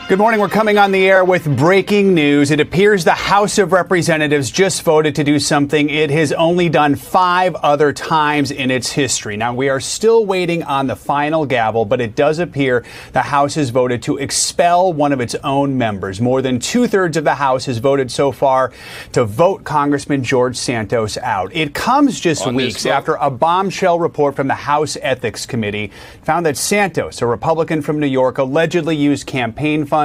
Good morning. We're coming on the air with breaking news. It appears the House of Representatives just voted to do something it has only done 5 other times in its history. Now, we are still waiting on the final gavel, but it does appear the House has voted to expel one of its own members. More than 2/3 of the House has voted so far to vote Congressman George Santos out. It comes just weeks after a bombshell report from the House Ethics Committee found that Santos, a Republican from New York, allegedly used campaign funds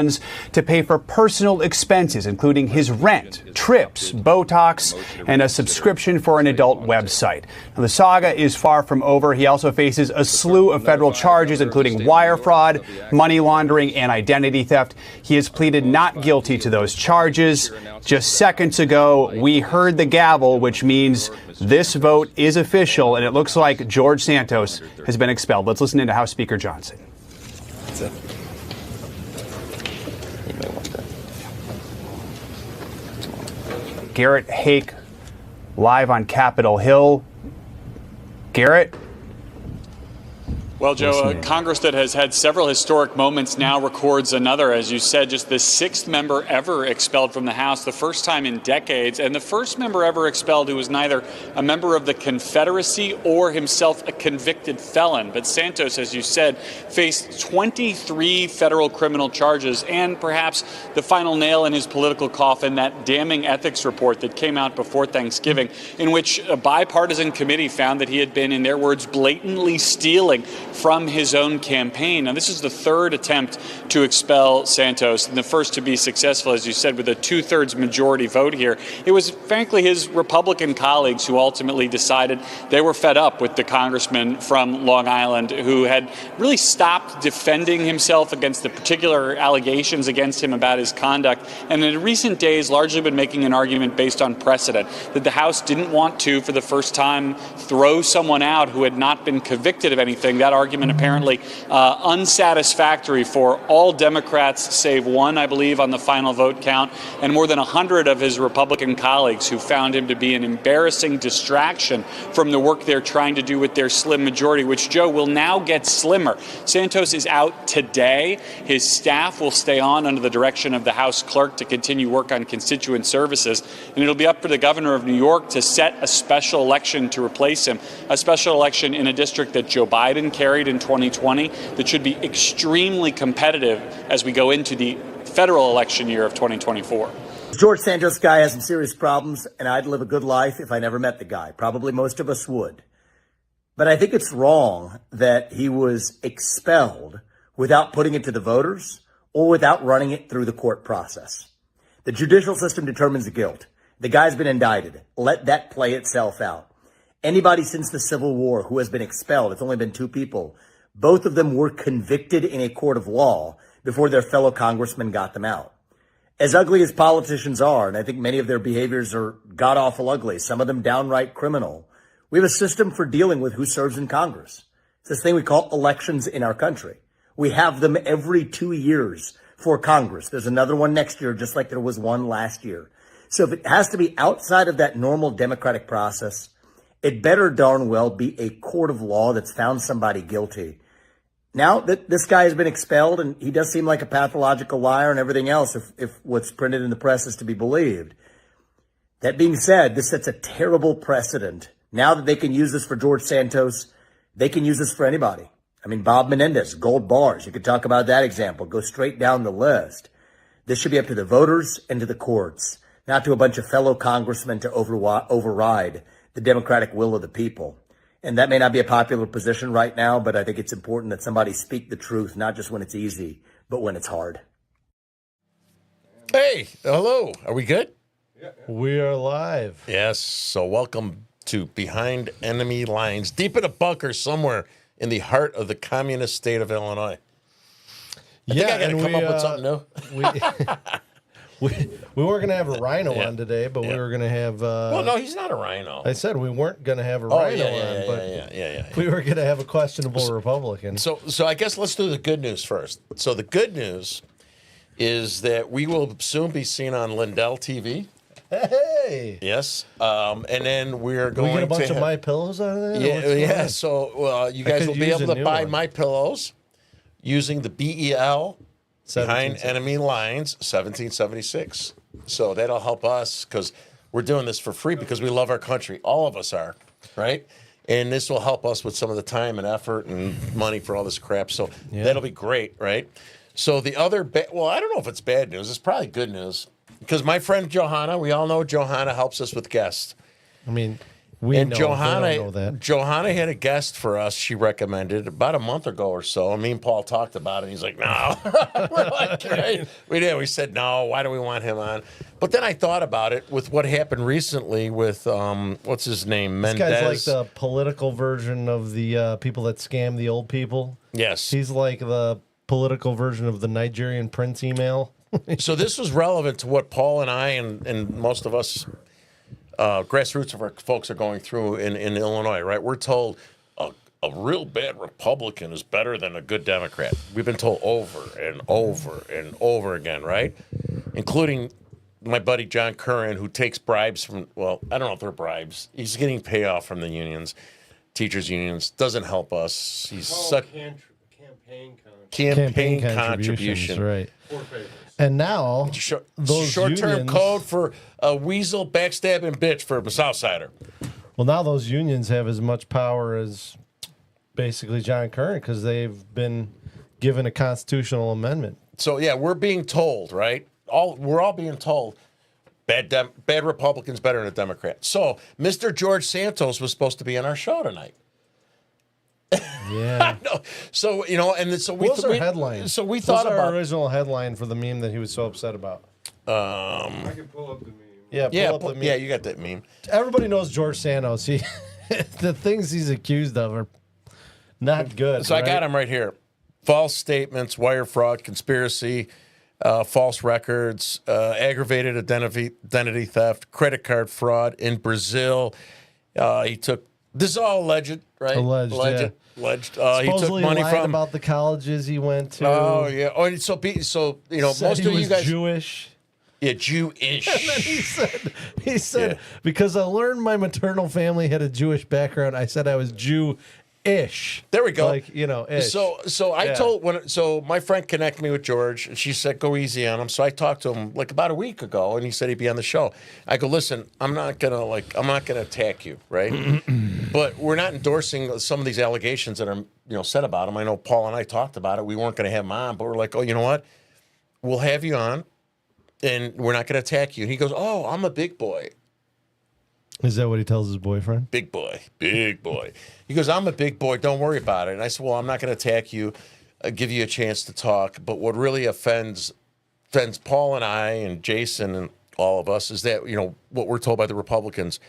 to pay for personal expenses, including his rent, trips, Botox, and a subscription for an adult website. Now, the saga is far from over. He also faces a slew of federal charges, including wire fraud, money laundering, and identity theft. He has pleaded not guilty to those charges. Just seconds ago, we heard the gavel, which means this vote is official, and it looks like George Santos has been expelled. Let's listen to House Speaker Johnson. That's it. Garrett Hake, live on Capitol Hill. Garrett? Well, Joe, a Congress that has had several historic moments now records another, as you said, just the 6th member ever expelled from the House, the first time in decades, and the first member ever expelled who was neither a member of the Confederacy or himself a convicted felon. But Santos, as you said, faced 23 federal criminal charges and perhaps the final nail in his political coffin, that damning ethics report that came out before Thanksgiving, in which a bipartisan committee found that he had been, in their words, blatantly stealing from his own campaign. Now, this is the 3rd attempt to expel Santos, and the first to be successful, as you said, with a 2/3 majority vote here. It was, frankly, his Republican colleagues who ultimately decided they were fed up with the congressman from Long Island, who had really stopped defending himself against the particular allegations against him about his conduct, and in recent days largely been making an argument based on precedent, that the House didn't want to, for the first time, throw someone out who had not been convicted of anything. That argument apparently unsatisfactory for all Democrats save one, I believe, on the final vote count, and more than 100 of his Republican colleagues who found him to be an embarrassing distraction from the work they're trying to do with their slim majority, which, Joe, will now get slimmer. Santos is out today. His staff will stay on under the direction of the House clerk to continue work on constituent services, and it'll be up for the governor of New York to set a special election to replace him, a special election in a district that Joe Biden carried in 2020 that should be extremely competitive as we go into the federal election year of 2024. George Santos guy has some serious problems, and I'd live a good life if I never met the guy. Probably most of us would. But I think it's wrong that he was expelled without putting it to the voters or without running it through the court process. The judicial system determines the guilt. The guy's been indicted. Let that play itself out. Anybody since the Civil War who has been expelled, it's only been 2 people. Both of them were convicted in a court of law before their fellow congressmen got them out. As ugly as politicians are, and I think many of their behaviors are god-awful ugly, some of them downright criminal, we have a system for dealing with who serves in Congress. It's this thing we call elections in our country. We have them every 2 years for Congress. There's another one next year, just like there was one last year. So if it has to be outside of that normal democratic process, it better darn well be a court of law that's found somebody guilty. Now that this guy has been expelled, and he does seem like a pathological liar and everything else, if what's printed in the press is to be believed. That being said, this sets a terrible precedent. Now that they can use this for George Santos, they can use this for anybody. I mean, Bob Menendez, gold bars. You could talk about that example. Go straight down the list. This should be up to the voters and to the courts, not to a bunch of fellow congressmen to override the democratic will of the people. And that may not be a popular position right now, but I think it's important that somebody speak the truth, not just when it's easy, but when it's hard. Hey, hello. Are we good? We are live. Yes. So welcome to Behind Enemy Lines, deep in a bunker somewhere in the heart of the communist state of Illinois. I think I got to come up with something new. We weren't going to have a rhino on today, but we were going to have... well, no, he's not a rhino. I said we weren't going to have a rhino on, but we were going to have a questionable Republican. So I guess let's do the good news first. So the good news is that we will soon be seen on Lindell TV. Hey! Yes. And then we're going to... We get a bunch of My Pillows out of that? Yeah. So you guys will be able to buy My Pillows using the BEL Behind Enemy Lines, 1776. So that'll help us because we're doing this for free because we love our country. All of us are, right? And this will help us with some of the time and effort and money for all this crap. So that'll be great, right? So the other, well, I don't know if it's bad news. It's probably good news because my friend Johanna, we all know Johanna helps us with guests. I mean, Johanna know that. Johanna had a guest for us. She recommended about a month ago or so. And me and Paul talked about it. He's like, "No." We're like, right? We did. We said, "No. Why do we want him on?" But then I thought about it with what happened recently with what's his name, Mendez. This guy's like the political version of the people that scam the old people. Yes, he's like the political version of the Nigerian Prince email. So this was relevant to what Paul and I and most of us. Grassroots of our folks are going through in Illinois, right? We're told a real bad Republican is better than a good Democrat. We've been told over and over and over again, right? Including my buddy John Curran, who takes bribes from, well, I don't know if they're bribes. He's getting payoff from the unions, teachers' unions. Doesn't help us. He's such campaign contributions, right? And now, those short-term unions, code for a weasel, backstabbing bitch for a Southsider. Well, now those unions have as much power as basically John Curran because they've been given a constitutional amendment. So, yeah, we're being told, right? We're all being told bad Republicans better than a Democrat. So, Mr. George Santos was supposed to be on our show tonight. Yeah. No. So, and so what was our headline? So we thought about our original headline for the meme that he was so upset about. I can pull up the meme. Yeah, pull up the meme. Yeah, you got that meme. Everybody knows George Santos. The things he's accused of are not good. So right? I got him right here. False statements, wire fraud, conspiracy, false records, aggravated identity theft, credit card fraud in Brazil. He took. This is all alleged, right? Alleged. Alleged. Supposedly he took money lied from about the colleges he went to. Oh yeah. Oh, and so most Said of he was you guys Jewish. Yeah, Jewish. And then he said because I learned my maternal family had a Jewish background, I said I was Jew-ish. There we go. Like, ish. So I told my friend connected me with George, and she said go easy on him. So I talked to him like about a week ago, and he said he'd be on the show. I go, listen, I'm not gonna attack you, right? But we're not endorsing some of these allegations that are said about him. I know Paul and I talked about it. We weren't gonna have him on, but we're like, oh, you know what? We'll have you on, and we're not gonna attack you. And he goes, oh, I'm a big boy. Is that what he tells his boyfriend? Big boy. He goes, I'm a big boy. Don't worry about it. And I said, well, I'm not going to attack you. I'll give you a chance to talk. But what really offends Paul and I and Jason and all of us is that, what we're told by the Republicans,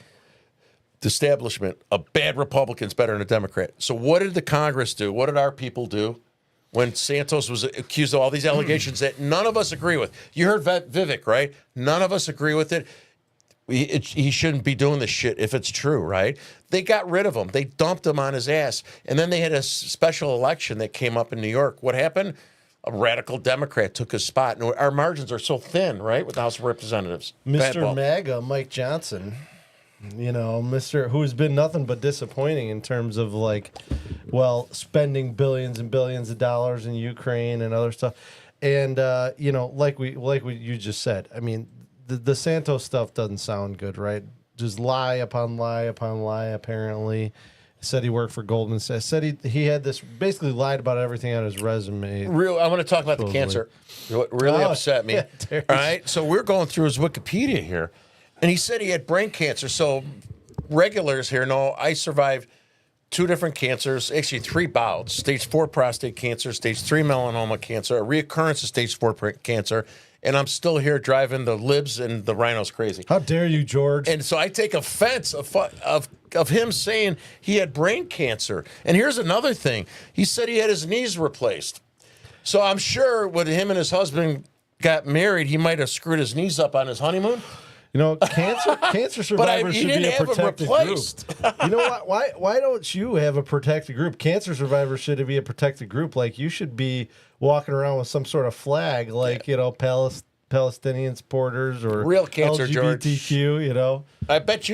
the establishment, a bad Republican's better than a Democrat. So what did the Congress do? What did our people do when Santos was accused of all these allegations that none of us agree with? You heard Vivek, right? None of us agree with it. He shouldn't be doing this shit if it's true, right? They got rid of him. They dumped him on his ass. And then they had a special election that came up in New York. What happened? A radical Democrat took his spot. And our margins are so thin, right, with the House of Representatives. Mr. MAGA, Mike Johnson, Mr. who's been nothing but disappointing in terms of spending billions and billions of dollars in Ukraine and other stuff. And, like you just said, I mean, the Santos stuff doesn't sound good, right? Just lie upon lie upon lie, apparently. Said he worked for Goldman Sachs. Said he had this, basically lied about everything on his resume. I want to talk about the cancer. What really upset me. Yeah, all right, so we're going through his Wikipedia here, and he said he had brain cancer. So regulars here know I survived 2 different cancers, actually 3 bouts, stage 4 prostate cancer, stage 3 melanoma cancer, a reoccurrence of stage 4 cancer, and I'm still here driving the libs and the rhinos crazy. How dare you, George? And so I take offense of him saying he had brain cancer. And here's another thing. He said he had his knees replaced. So I'm sure when him and his husband got married, he might have screwed his knees up on his honeymoon. Cancer survivors should be a protected group. You know what? Why don't you have a protected group? Cancer survivors should be a protected group. Like you should be walking around with some sort of flag, like Palestinian supporters or real cancer, LGBTQ. George. I bet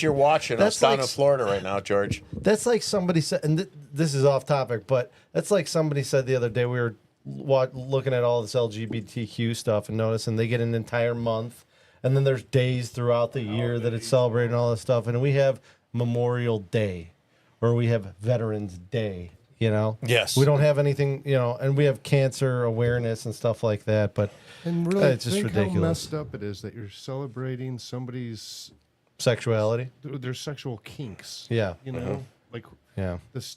you're watching us down in Florida right now, George. That's like somebody said, and this is off topic, but that's like somebody said the other day. We were looking at all this LGBTQ stuff and noticing they get an entire month, and then there's days throughout the year that it's celebrating all this stuff, and we have Memorial Day, or we have Veterans Day. Yes, we don't have anything, and we have cancer awareness and stuff like that. But and really, it's just ridiculous. How messed up it is that you're celebrating somebody's sexuality, their sexual kinks. Yeah, like yeah, this,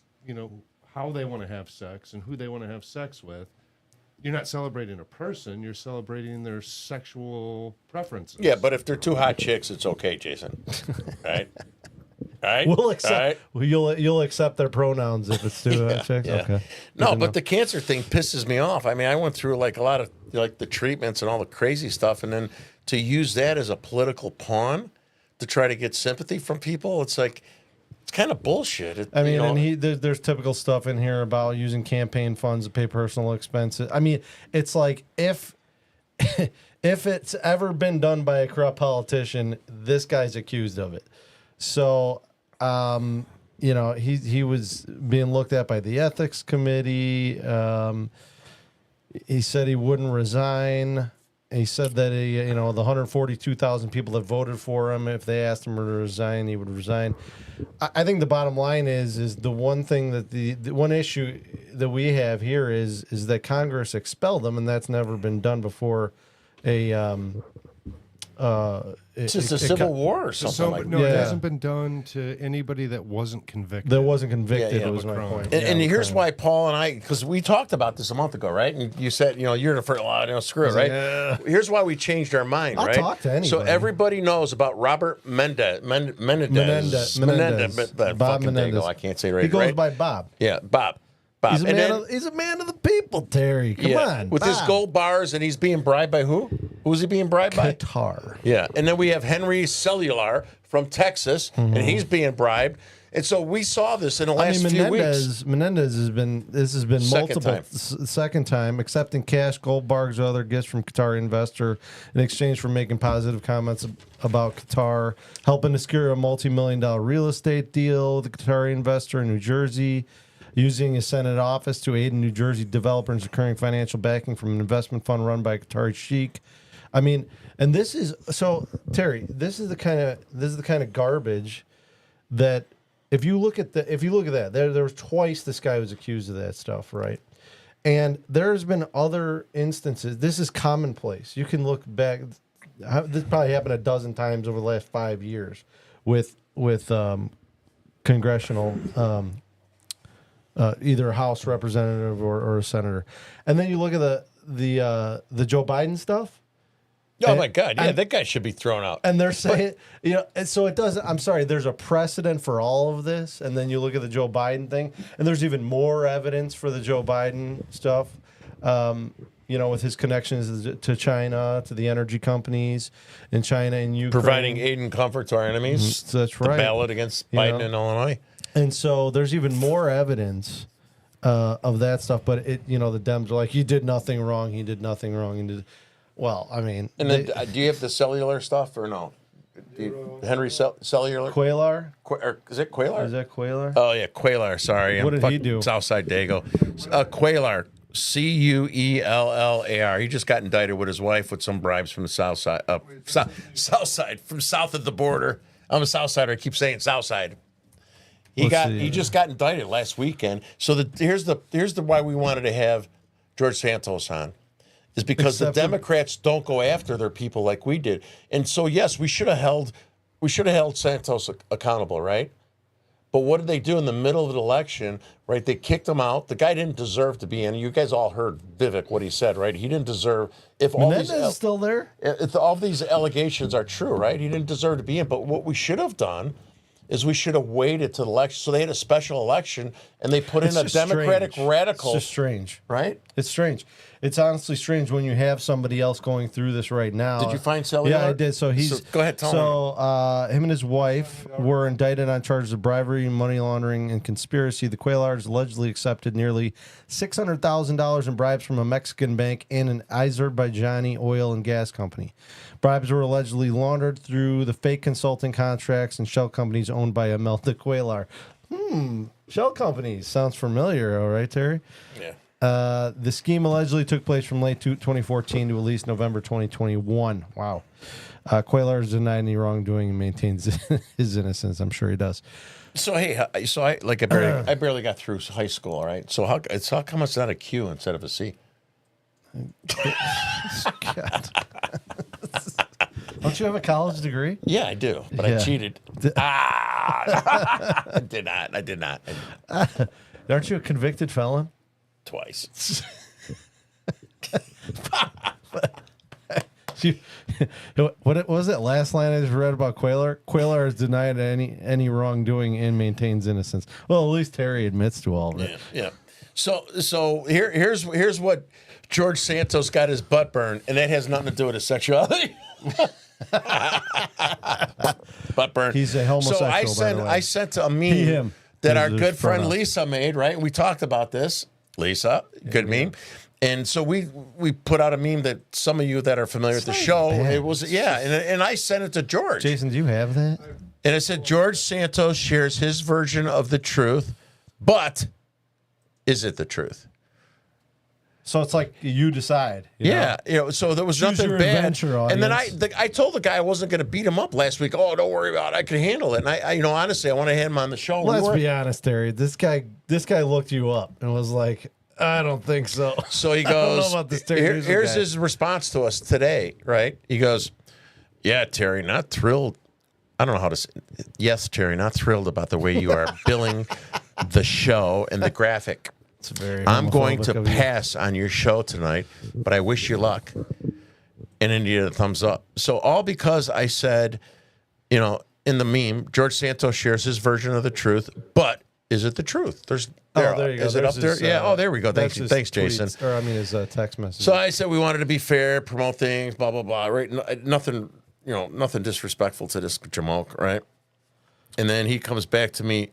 how they want to have sex and who they want to have sex with. You're not celebrating a person; you're celebrating their sexual preferences. Yeah, but if they're two hot chicks, it's okay, Jason. Right? Right? We'll accept. Right? Well, you'll accept their pronouns if it's two chicks. Yeah. Okay. No, but the cancer thing pisses me off. I mean, I went through like a lot of like the treatments and all the crazy stuff, and then to use that as a political pawn to try to get sympathy from people, it's like it's kind of bullshit. I mean, and there's typical stuff in here about using campaign funds to pay personal expenses. I mean, it's like if it's ever been done by a corrupt politician, this guy's accused of it. So, he was being looked at by the ethics committee. He said he wouldn't resign. He said that the 142,000 people that voted for him, if they asked him to resign, he would resign. I think the bottom line is the one thing that the one issue that we have here is that Congress expelled him, and that's never been done before. It's just a civil war or something like that. No, it hasn't been done to anybody that wasn't convicted. Was my point. And here's why Paul and I, because we talked about this a month ago, right? And you said, you're the first, screw it, right? Yeah. Here's why we changed our mind, right? I'll talk to anybody. So everybody knows about Robert Menendez. Bob Menendez. I can't say it right. He goes right? by Bob. Yeah, Bob. He's a man of the people, Terry. Come on. With his gold bars, and he's being bribed by who? Who's he being bribed by? Qatar. Yeah. And then we have Henry Cellular from Texas, and he's being bribed. And so we saw this in the last few weeks. Menendez has been second time accepting cash, gold bars, or other gifts from Qatari investor in exchange for making positive comments about Qatar, helping to secure a multi-million-dollar real estate deal with a Qatari investor in New Jersey, using his Senate office to aid in New Jersey developers securing financial backing from an investment fund run by a Qatari sheik. I mean, and this is so, Terry. This is the kind of garbage that if you look at that, there was twice this guy was accused of that stuff, right? And there's been other instances. This is commonplace. You can look back. This probably happened a dozen times over the last 5 years with congressional. Either a House representative or a senator, and then you look at the Joe Biden stuff. Oh my God! Yeah, that guy should be thrown out. And they're saying, and so it doesn't. I'm sorry. There's a precedent for all of this, and then you look at the Joe Biden thing, and there's even more evidence for the Joe Biden stuff. With his connections to China, to the energy companies in China and Ukraine, providing aid and comfort to our enemies. Mm-hmm. That's right. The ballot against Biden in Illinois. And so there's even more evidence of that stuff. But the Dems are like, he did nothing wrong. He did nothing wrong. Well, I mean. And then, do you have the cellular stuff or no? Henry Cellular? Quaylar? Is it Quaylar? Is that Quaylar? Oh, yeah, Quaylar. Sorry. What did he do? Southside Dago. Quaylar. Cuellar. He just got indicted with his wife with some bribes from the south side. South side, from south of the border. I'm a South Sider. I keep saying South Side. He just got indicted last weekend. So here's the why we wanted to have George Santos on, is because the Democrats don't go after their people like we did. And so yes, we should have held Santos accountable, right? But what did they do in the middle of the election? Right, they kicked him out. The guy didn't deserve to be in. You guys all heard Vivek what he said, right? He didn't deserve. If Menendez is still there, if all these allegations are true, right? He didn't deserve to be in. But what we should have done is we should have waited to the election. So they had a special election, and they put in a Democratic radical. It's just strange. Right? It's strange. It's honestly strange when you have somebody else going through this right now. Did you find Cellular? Yeah, I did. So go ahead, tell me. Him and his wife were indicted on charges of bribery, money laundering, and conspiracy. The Quaylars allegedly accepted nearly $600,000 in bribes from a Mexican bank and an Azerbaijani oil and gas company. Bribes were allegedly laundered through the fake consulting contracts and shell companies owned by Imelda Quaylar. Shell companies. Sounds familiar, all right, Terry? Yeah. The scheme allegedly took place from late 2014 to at least November 2021. Wow. Cuellar has denied any wrongdoing and maintains his innocence. I'm sure he does. So hey, I barely got through high school. All right. So how come it's not a Q instead of a C? God. Don't you have a college degree? Yeah, I do, but I cheated. I did not. Aren't you a convicted felon? Twice. What was it? Last line I just read about Cuellar. Cuellar has denied any wrongdoing and maintains innocence. Well, at least Terry admits to all of it. Yeah. So here's what George Santos got his butt burned, and that has nothing to do with his sexuality. Butt burn. He's a homosexual. So I sent a meme that our good friend Lisa made. Right, we talked about this. Lisa, good meme. And so we put out a meme that some of you that are familiar with the show, it was and I sent it to George. Jason, do you have that? And it said George Santos shares his version of the truth, but is it the truth? So it's like you decide. You know? So there was Choose nothing your bad. adventure, And then audience. I told the guy I wasn't going to beat him up last week. Oh, don't worry about it. I can handle it. And I honestly, I want to have him on the show. Let's be honest, Terry. This guy looked you up and was like, I don't think so. So he I don't goes, know about this Terry. here's his response to us today, right? He goes, yeah, Terry, not thrilled. I don't know how to say. Yes, Terry, not thrilled about the way you are billing the show and the graphic. It's very I'm going homophobic to of you. pass on your show tonight, but I wish you luck. And then he did a thumbs up. So all because I said, in the meme, George Santos shares his version of the truth, but is it the truth? There you go. Is it up there? His, there we go. Thanks, Jason. Tweets, or I mean his text message. So I said we wanted to be fair, promote things, blah blah blah. Right? Nothing, nothing disrespectful to this Jamoke, right? And then he comes back to me.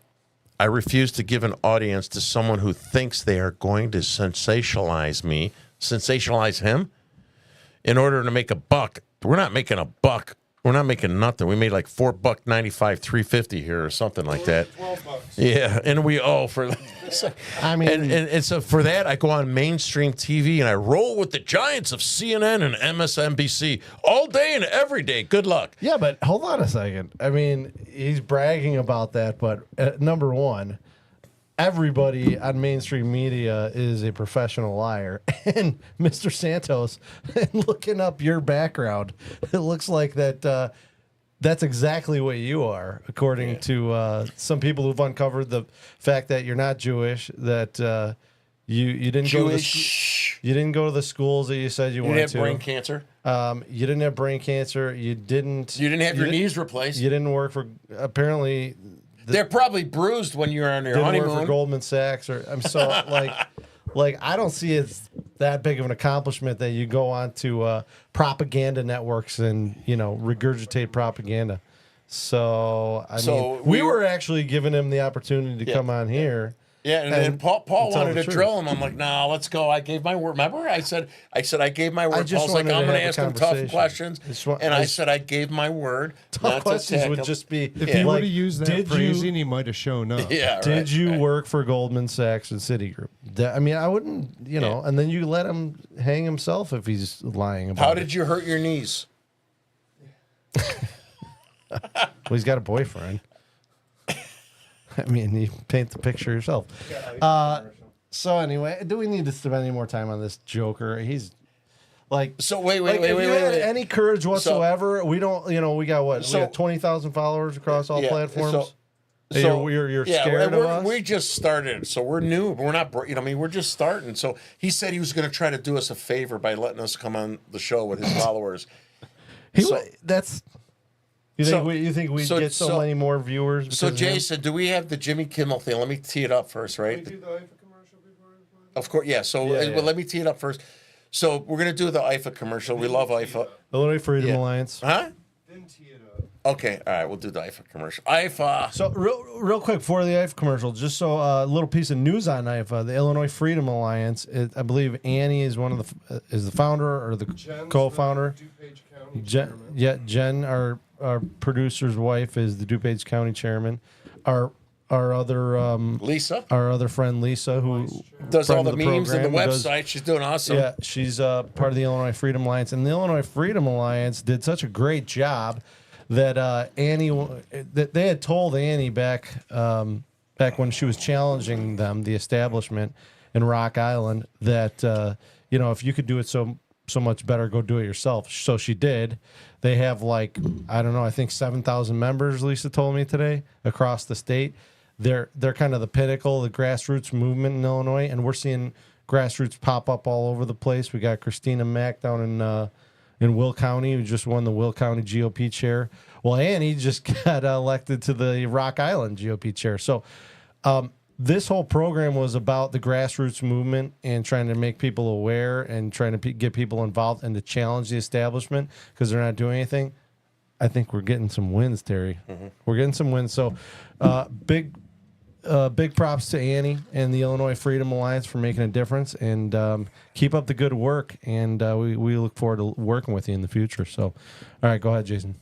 I refuse to give an audience to someone who thinks they are going to sensationalize him, in order to make a buck. We're not making a buck. We're not making nothing. We made like $4.95, $3.50 here or something like that. $12. Yeah, and we owe for. I mean, and so for that, I go on mainstream TV and I roll with the giants of CNN and MSNBC all day and every day. Good luck. yeah, but hold on a second. I mean, he's bragging about that, but number one, everybody on mainstream media is a professional liar. And Mr. Santos, looking up your background, it looks like that's exactly what you are, according to some people who've uncovered the fact that you're not Jewish, that you didn't go to the schools that you said you wanted to. You didn't have brain cancer. You didn't have brain cancer. You didn't have your knees replaced. You didn't work for apparently. They're probably bruised when you're on your Didn't honeymoon. work for Goldman Sachs, or I'm so like I don't see it that big of an accomplishment that you go on to propaganda networks and regurgitate propaganda. So I mean, we were actually giving him the opportunity to come on here. Yeah, and Paul wanted to drill him. I'm like, nah, let's go. I gave my word. Remember, I said I gave my word. Paul's like, I'm going to ask him tough questions, and I said I gave my word. Tough questions would just be if he would have used that phrasing, he might have shown up. Yeah, did you work for Goldman Sachs and Citigroup? I mean, I wouldn't, and then you let him hang himself if he's lying about it. How did you hurt your knees? Well, he's got a boyfriend. I mean, you paint the picture yourself. So anyway, do we need to spend any more time on this Joker? He's like, so wait. Any courage whatsoever? We don't, we got what? We got 20,000 followers across all platforms. So you're scared of us? We just started, so we're new. We're not, we're just starting. So he said he was going to try to do us a favor by letting us come on the show with his followers. You think we get so many more viewers? So, Jason, do we have the Jimmy Kimmel thing? Let me tee it up first, right? Can we do the IFA commercial before? Of course, yeah. So, let me tee it up first. So, we're going to do the IFA commercial. We love IFA. Illinois Freedom Alliance. Huh? Then tee it up. Okay, all right. We'll do the IFA commercial. IFA. So, real quick before the IFA commercial, just so a little piece of news on IFA, the Illinois Freedom Alliance. I believe Annie is is the founder or the co-founder. Jen, our producer's wife, is the DuPage County chairman. Our Lisa, our other friend Lisa, who does all the of memes and the program, website. She's doing awesome. Yeah, she's part of the Illinois Freedom Alliance, and the Illinois Freedom Alliance did such a great job that that they had told Annie back when she was challenging them, the establishment in Rock Island, that if you could do it so much better, go do it yourself. So she did. They have I think 7,000 members. Lisa told me today across the state. They're kind of the pinnacle, the grassroots movement in Illinois, and we're seeing grassroots pop up all over the place. We got Christina Mack down in Will County, who just won the Will County GOP chair. Well, Annie just got elected to the Rock Island GOP chair. So this whole program was about the grassroots movement and trying to make people aware and trying to get people involved and to challenge the establishment because they're not doing anything. I think we're getting some wins, Terry. Mm-hmm. We're getting some wins. So big props to Annie and the Illinois Freedom Alliance for making a difference, and keep up the good work. And we look forward to working with you in the future. So, all right, go ahead, Jason.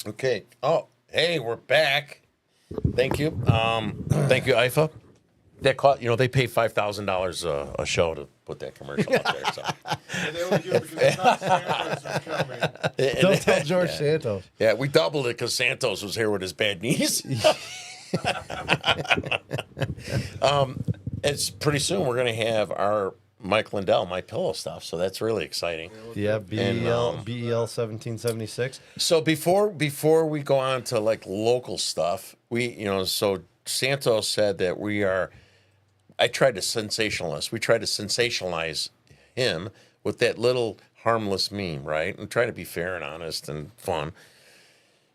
Okay. Oh, hey, we're back. Thank you. Thank you, IFA. That cost, they pay $5,000 a show to put that commercial up there. So. They only do it because George Santos are coming. Don't tell George Santos. Yeah, we doubled it because Santos was here with his bad knees. It's pretty soon we're going to have our Mike Lindell, My Pillow stuff, so that's really exciting. Yeah, BEL 1776. So before we go on to local stuff, so Santos said that I tried to sensationalize. We tried to sensationalize him with that little harmless meme, right? And trying to be fair and honest and fun.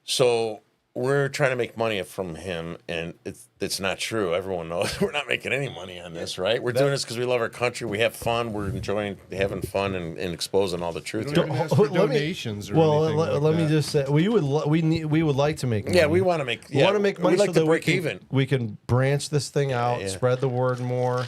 So we're trying to make money from him, and it's not true. Everyone knows we're not making any money on this, right? We're doing this because we love our country. We have fun. We're enjoying having fun and exposing all the truth. Don't ask for donations let me just say, we would like to make money. Yeah, we want to make. We want to make money. We like so to break even. We can branch this thing out, spread the word more.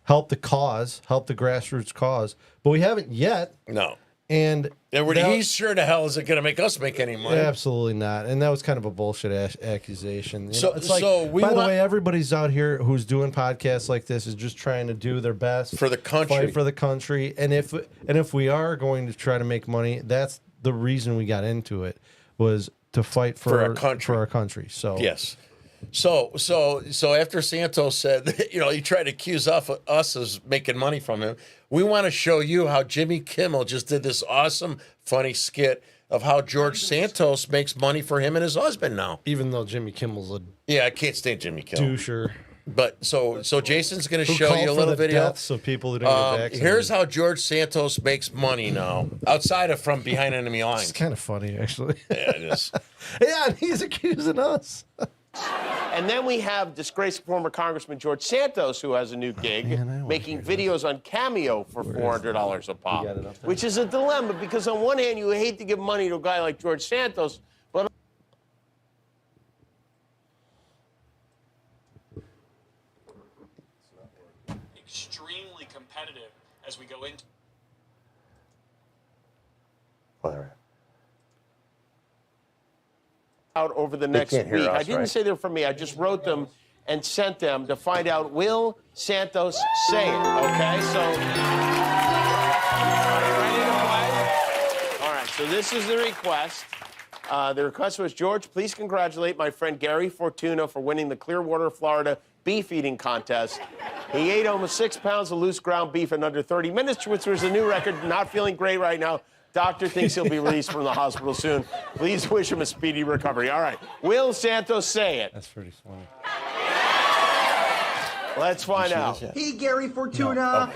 Help the cause, help the grassroots cause. But we haven't yet. No. And he's sure the hell isn't going to make us make any money. Absolutely not. And that was kind of a bullshit accusation. So the way, everybody's out here who's doing podcasts like this is just trying to do their best for the country. Fight for the country. And if we are going to try to make money, that's the reason we got into it, was to fight for our country. So yes. So after Santos said that, he tried to accuse us as making money from him, we want to show you how Jimmy Kimmel just did this awesome, funny skit of how George Santos makes money for him and his husband now. Even though Jimmy Kimmel's I can't stand Jimmy Kimmel. Doucher. But so Jason's going to show you a little video. So people who don't get vaccinated. Here's how George Santos makes money now, outside of from behind enemy lines. It's kind of funny, actually. Yeah, it is. Yeah, and he's accusing us. And then we have disgraced former Congressman George Santos, who has a new gig, making videos on Cameo for $400 a pop, which is a dilemma because on one hand, you hate to give money to a guy like George Santos, but extremely competitive as we go into. Whatever. Out over the next week. I didn't say they're from me. I just wrote them and sent them to find out, will Santos say it? Okay, so are you ready to play? All right, so this is the request. The request was, George, please congratulate my friend Gary Fortuna for winning the Clearwater, Florida beef eating contest. He ate almost 6 pounds of loose ground beef in under 30 minutes, which was a new record. Not feeling great right now. Doctor thinks he'll be released from the hospital soon. Please wish him a speedy recovery. All right. Will Santos say it? That's pretty funny. Let's find out. Hey, Gary Fortuna.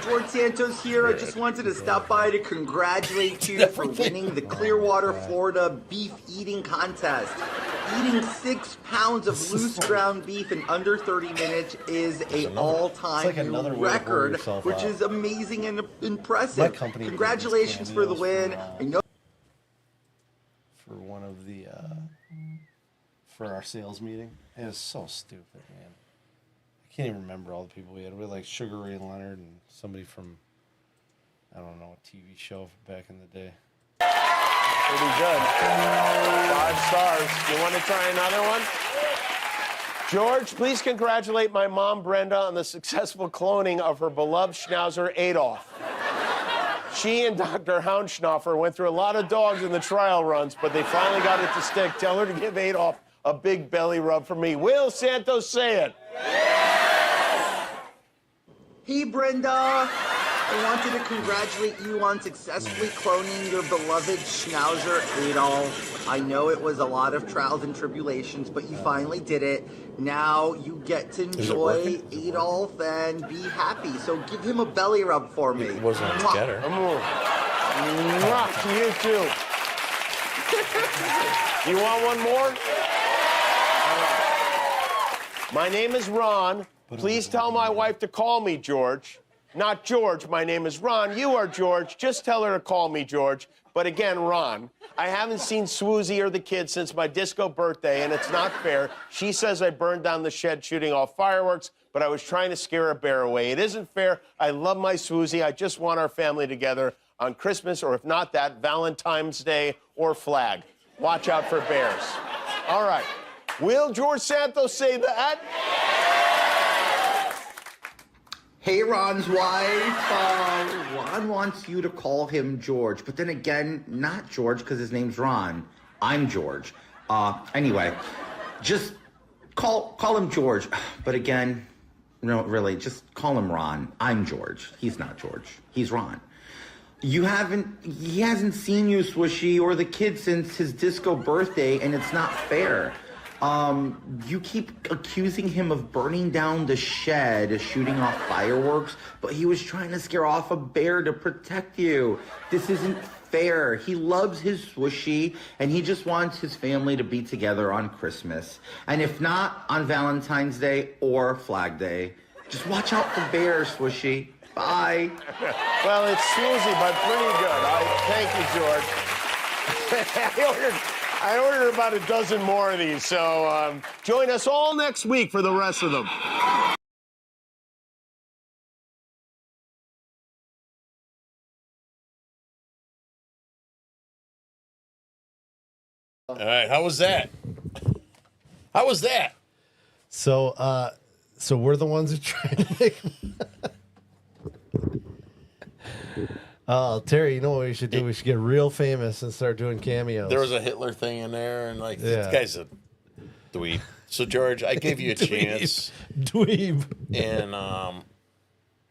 George Santos here. I just wanted to stop by to congratulate you for winning the Clearwater, Florida beef eating contest. Eating 6 pounds of loose ground beef in under 30 minutes is an all-time record, which is amazing and impressive. Congratulations for the win. I know for one of the for our sales meeting. It was so stupid, man. I can't even remember all the people we had. We had like Sugar Ray Leonard and somebody from, I don't know, a TV show back in the day. Pretty good. 5 stars. You want to try another one? George, please congratulate my mom, Brenda, on the successful cloning of her beloved Schnauzer, Adolf. She and Dr. Houndschnaufer went through a lot of dogs in the trial runs, but they finally got it to stick. Tell her to give Adolf a big belly rub for me. Will Santos say it? Hey, Brenda. I wanted to congratulate you on successfully cloning your beloved Schnauzer, Adolf. I know it was a lot of trials and tribulations, but you finally did it. Now you get to enjoy Adolf and be happy. So give him a belly rub for me. It wasn't together. To you, too. You want one more? My name is Ron. Please tell my wife to call me George. Not George. My name is Ron. You are George. Just tell her to call me George. But again, Ron, I haven't seen Swoozie or the kids since my disco birthday, and it's not fair. She says I burned down the shed shooting off fireworks, but I was trying to scare a bear away. It isn't fair. I love my Swoozie. I just want our family together on Christmas, or if not that, Valentine's Day or Flag. Watch out for bears. All right. Will George Santos say that? Hey, Ron's wife. Ron wants you to call him George, but then again, not George because his name's Ron. I'm George. Anyway, just call him George. But again, no, really, just call him Ron. I'm George. He's not George. He's Ron. He hasn't seen you, Swishy, or the kid since his disco birthday, and it's not fair. You keep accusing him of burning down the shed, shooting off fireworks, but he was trying to scare off a bear to protect you. This isn't fair. He loves his Swishy, and he just wants his family to be together on Christmas. And if not, on Valentine's Day or Flag Day. Just watch out for bears, Swishy. Bye. Well, it's Swoozie, but pretty good. Thank you, George. I ordered about a dozen more of these, so join us all next week for the rest of them. All right, how was that? How was that? So, so we're the ones who try to make. Terry, you know what we should do? We should get real famous and start doing cameos. There was a Hitler thing in there, and like, this guy's a dweeb. So, George, I gave you a chance. Dweeb. And I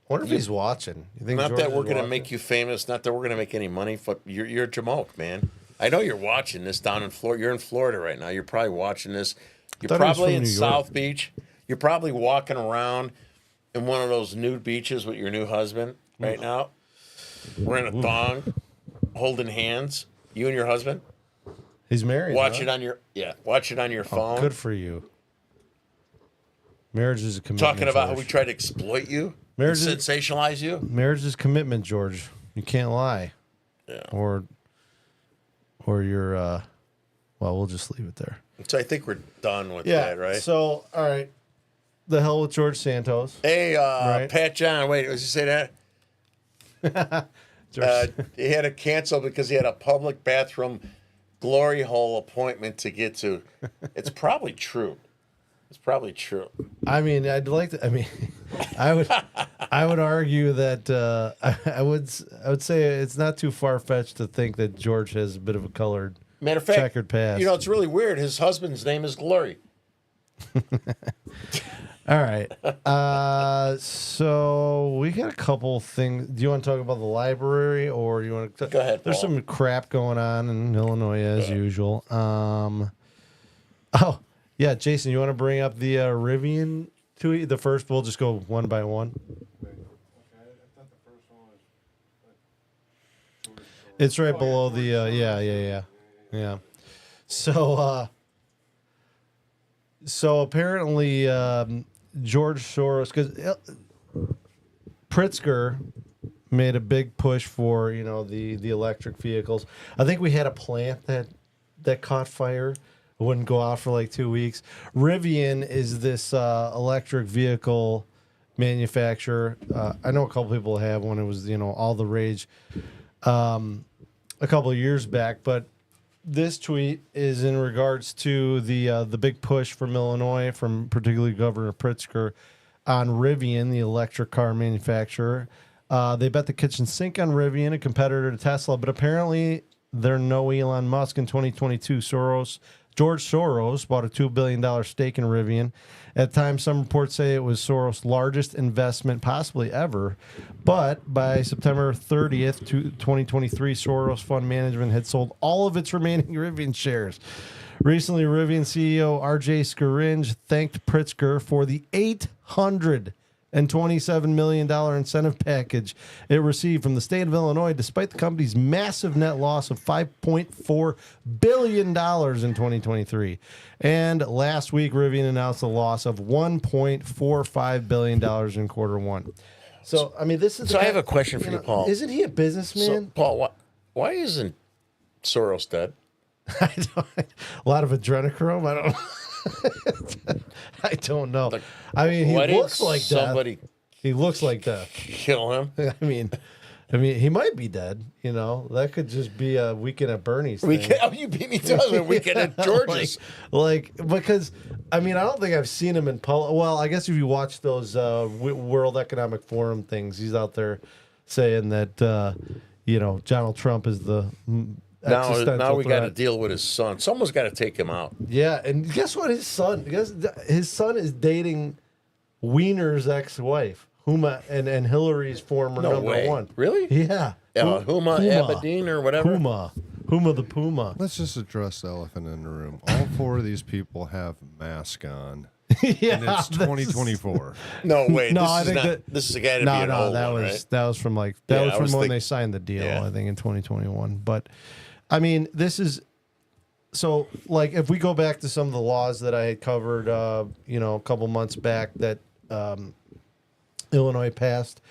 wonder if he's watching. You think not George that we're going to watching? make you famous, not that we're going to make any money. You're a jamoke, man. I know you're watching this down in Florida. You're in Florida right now. You're probably watching this. You're probably in South Beach. You're probably walking around in one of those nude beaches with your new husband right now. Wearing a thong, holding hands. You and your husband. He's married. Watch it on your phone. Good for you. Marriage is a commitment. Talking about George. how we try to exploit you, sensationalize you. Marriage is commitment, George. You can't lie. Yeah. Or you're. Well, we'll just leave it there. So I think we're done with that, right? So, all right. The hell with George Santos. Hey, Pat John. Wait, was you say that? He had to cancel because he had a public bathroom glory hole appointment to get to. It's probably true. It's probably true. I mean, I'd like to. I mean, I would argue that I would say it's not too far fetched to think that George has a bit of a colored Matter of fact, checkered past. You know, it's really weird. His husband's name is Glory. All right. So we got a couple things. Do you want to talk about the library, or you want to go ahead? There's Paul. some crap going on in Illinois as usual. Oh yeah, Jason, you want to bring up the Rivian tweet? The first, we'll just go one by one. It's right below the yeah. So apparently George Soros, because Pritzker made a big push for the electric vehicles. I think we had a plant that caught fire. It wouldn't go out for like 2 weeks. Rivian is this electric vehicle manufacturer. I know a couple people have one. It was all the rage a couple of years back, but this tweet is in regards to the big push from Illinois, from particularly Governor Pritzker, on Rivian, the electric car manufacturer. They bet the kitchen sink on Rivian, a competitor to Tesla, but apparently they're no Elon Musk. In 2022, George Soros bought a $2 billion stake in Rivian. At the time, some reports say it was Soros' largest investment possibly ever. But by September 30th, 2023, Soros Fund Management had sold all of its remaining Rivian shares. Recently, Rivian CEO R.J. Scaringe thanked Pritzker for the $827 million incentive package it received from the state of Illinois, despite the company's massive net loss of $5.4 billion in 2023. And last week, Rivian announced a loss of $1.45 billion in quarter one. So, I mean, this is... So I have a question for you, Paul. Isn't he a businessman? So, Paul, why isn't Soros dead? A lot of adrenochrome? I don't know. I mean, he looks like somebody death. He looks like death. Kill him. I mean, he might be dead. That could just be a Weekend at Bernie's thing. You beat me to it. Weekend at George's. Because I don't think I've seen him in public. Well, I guess if you watch those World Economic Forum things, he's out there saying that Donald Trump is the Now we got to deal with his son. Someone's got to take him out. Yeah, and guess what? His son is dating Wiener's ex-wife, Huma, and Hillary's former number one. Really? Yeah. Huma Abedin or whatever. Huma the Puma. Let's just address the elephant in the room. All four of these people have masks on. Yeah, and it's 2024. No, wait. No, This is a guy to be an old that one, was right? that was from when they signed the deal. Yeah. I think in 2021. But I mean, this is so if we go back to some of the laws that I had covered, a couple months back that Illinois passed